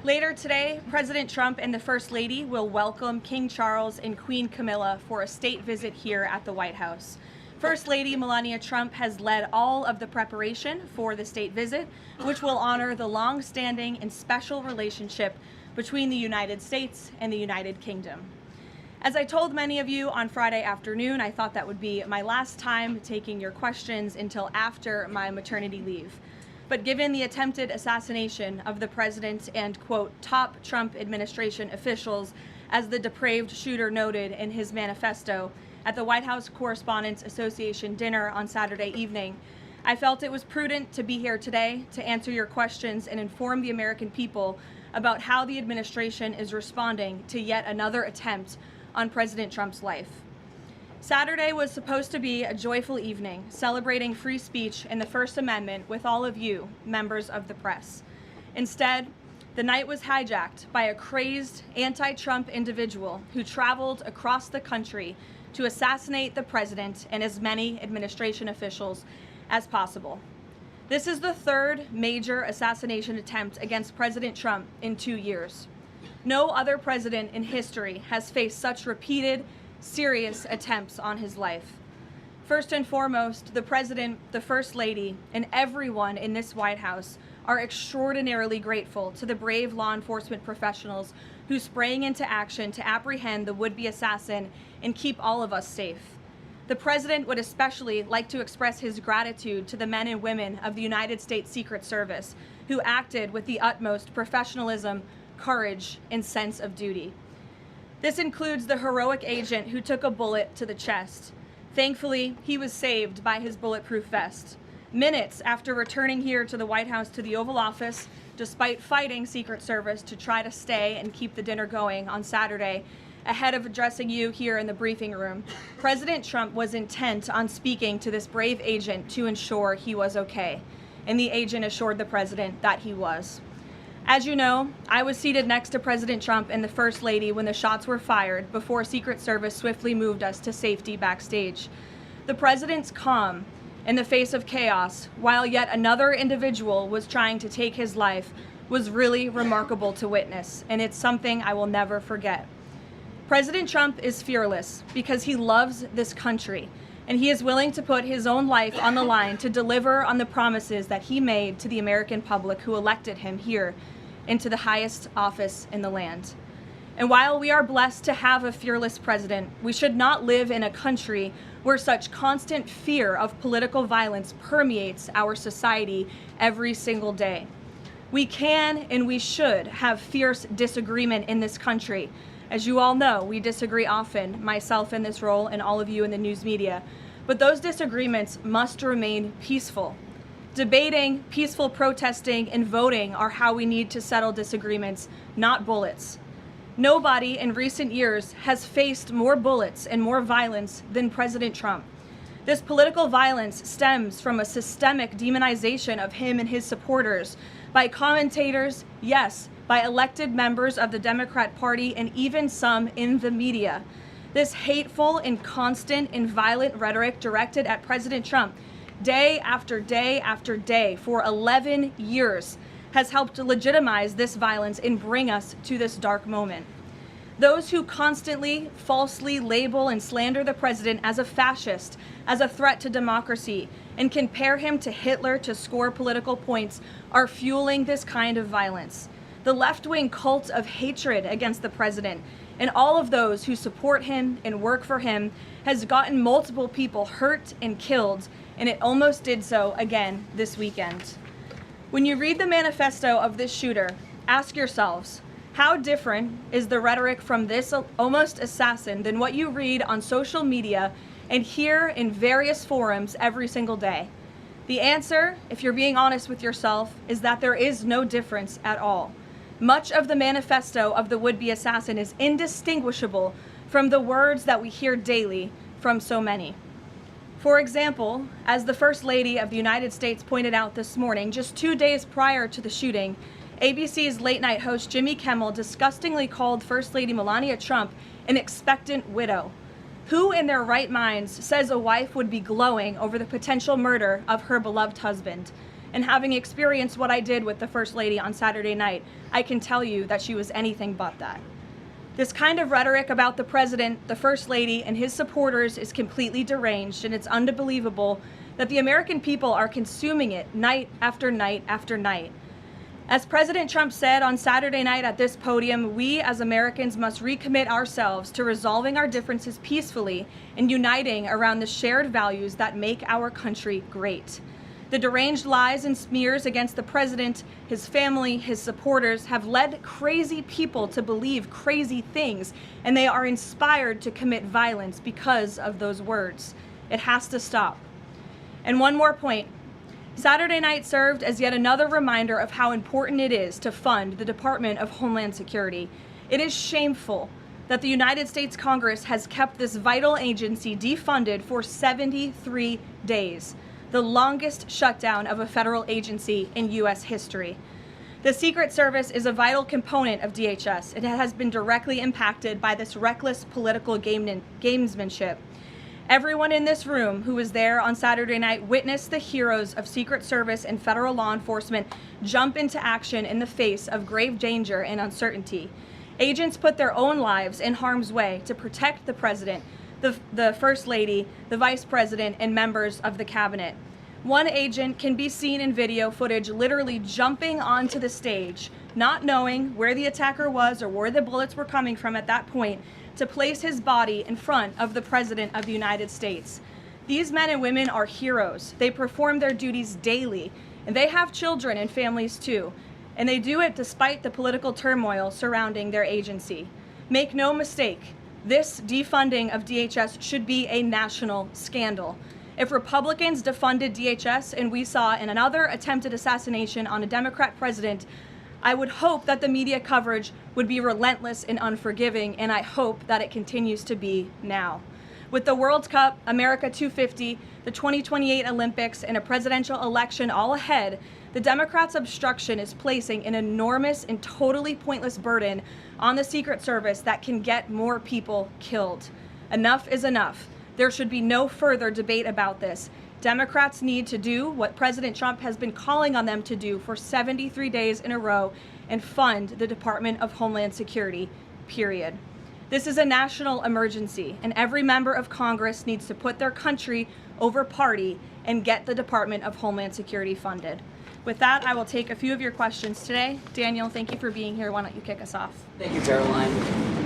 Later today, President Trump and the First Lady will welcome King Charles and Queen Camilla for a state visit here at the White House. First Lady Melania Trump has led all of the preparation for the state visit, which will honor the long-standing and special relationship between the United States and the United Kingdom. As I told many of you on Friday afternoon, I thought that would be my last time taking your questions until after my maternity leave. But given the attempted assassination of the president and, quote, top Trump administration officials, as the depraved shooter noted in his manifesto at the White House Correspondents Association dinner on Saturday evening, I felt it was prudent to be here today to answer your questions and inform the American people about how the administration is responding to yet another attempt on President Trump's life. Saturday was supposed to be a joyful evening, celebrating free speech and the First Amendment with all of you, members of the press. Instead, the night was hijacked by a crazed anti-Trump individual who traveled across the country to assassinate the president and as many administration officials as possible. This is the third major assassination attempt against President Trump in 2 years. No other president in history has faced such repeated, serious attempts on his life. First and foremost, the President, the First Lady, and everyone in this White House are extraordinarily grateful to the brave law enforcement professionals who sprang into action to apprehend the would-be assassin and keep all of us safe. The President would especially like to express his gratitude to the men and women of the United States Secret Service who acted with the utmost professionalism, courage, and sense of duty. This includes the heroic agent who took a bullet to the chest. Thankfully, he was saved by his bulletproof vest. Minutes after returning here to the White House to the Oval Office, despite fighting Secret Service to try to stay and keep the dinner going on Saturday, ahead of addressing you here in the briefing room, President Trump was intent on speaking to this brave agent to ensure he was okay, and the agent assured the president that he was. As you know, I was seated next to President Trump and the First Lady when the shots were fired before Secret Service swiftly moved us to safety backstage. The president's calm in the face of chaos, while yet another individual was trying to take his life, was really remarkable to witness, and it's something I will never forget. President Trump is fearless because he loves this country, and he is willing to put his own life on the line to deliver on the promises that he made to the American public who elected him here into the highest office in the land. And while we are blessed to have a fearless president, we should not live in a country where such constant fear of political violence permeates our society every single day. We can and we should have fierce disagreement in this country. As you all know, we disagree often, myself in this role and all of you in the news media, but those disagreements must remain peaceful. Debating, peaceful protesting, and voting are how we need to settle disagreements, not bullets. Nobody in recent years has faced more bullets and more violence than President Trump. This political violence stems from a systemic demonization of him and his supporters by commentators, yes, by elected members of the Democrat Party, and even some in the media. This hateful and constant and violent rhetoric directed at President Trump day after day after day for 11 years has helped to legitimize this violence and bring us to this dark moment. Those who constantly falsely label and slander the president as a fascist, as a threat to democracy, and compare him to Hitler to score political points are fueling this kind of violence. The left-wing cult of hatred against the president and all of those who support him and work for him has gotten multiple people hurt and killed, and it almost did so again this weekend. When you read the manifesto of this shooter, ask yourselves, how different is the rhetoric from this almost assassin than what you read on social media and hear in various forums every single day? The answer, if you're being honest with yourself, is that there is no difference at all. Much of the manifesto of the would-be assassin is indistinguishable from the words that we hear daily from so many. For example, as the First Lady of the United States pointed out this morning, just 2 days prior to the shooting, ABC's late-night host Jimmy Kimmel disgustingly called First Lady Melania Trump an expectant widow. Who in their right minds says a wife would be glowing over the potential murder of her beloved husband? And having experienced what I did with the First Lady on Saturday night, I can tell you that she was anything but that. This kind of rhetoric about the President, the First Lady, and his supporters is completely deranged, and it's unbelievable that the American people are consuming it night after night after night. As President Trump said on Saturday night at this podium, we as Americans must recommit ourselves to resolving our differences peacefully and uniting around the shared values that make our country great. The deranged lies and smears against the president, his family, his supporters have led crazy people to believe crazy things, and they are inspired to commit violence because of those words. It has to stop. And one more point. Saturday night served as yet another reminder of how important it is to fund the Department of Homeland Security. It is shameful that the United States Congress has kept this vital agency defunded for 73 days. The longest shutdown of a federal agency in U.S. history. The Secret Service is a vital component of DHS. It has been directly impacted by this reckless political gamesmanship. Everyone in this room who was there on Saturday night witnessed the heroes of Secret Service and federal law enforcement jump into action in the face of grave danger and uncertainty. Agents put their own lives in harm's way to protect the president, the First Lady, the Vice President, and members of the cabinet. One agent can be seen in video footage literally jumping onto the stage, not knowing where the attacker was or where the bullets were coming from at that point, to place his body in front of the President of the United States. These men and women are heroes. They perform their duties daily, and they have children and families too. And they do it despite the political turmoil surrounding their agency. Make no mistake, this defunding of DHS should be a national scandal. If Republicans defunded DHS and we saw another attempted assassination on a Democrat president, I would hope that the media coverage would be relentless and unforgiving, and I hope that it continues to be now. With the World Cup, America 250, the 2028 Olympics, and a presidential election all ahead, the Democrats' obstruction is placing an enormous and totally pointless burden on the Secret Service that can get more people killed. Enough is enough. There should be no further debate about this. Democrats need to do what President Trump has been calling on them to do for 73 days in a row and fund the Department of Homeland Security, period. This is a national emergency, and every member of Congress needs to put their country over party and get the Department of Homeland Security funded. With that, I will take a few of your questions today. Daniel, thank you for being here. Why don't you kick us off? Thank you, Caroline.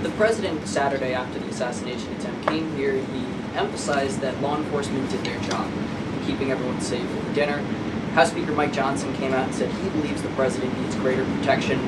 The president, Saturday after the assassination attempt, came here. He emphasized that law enforcement did their job in keeping everyone safe at the dinner. House Speaker Mike Johnson came out and said he believes the president needs greater protection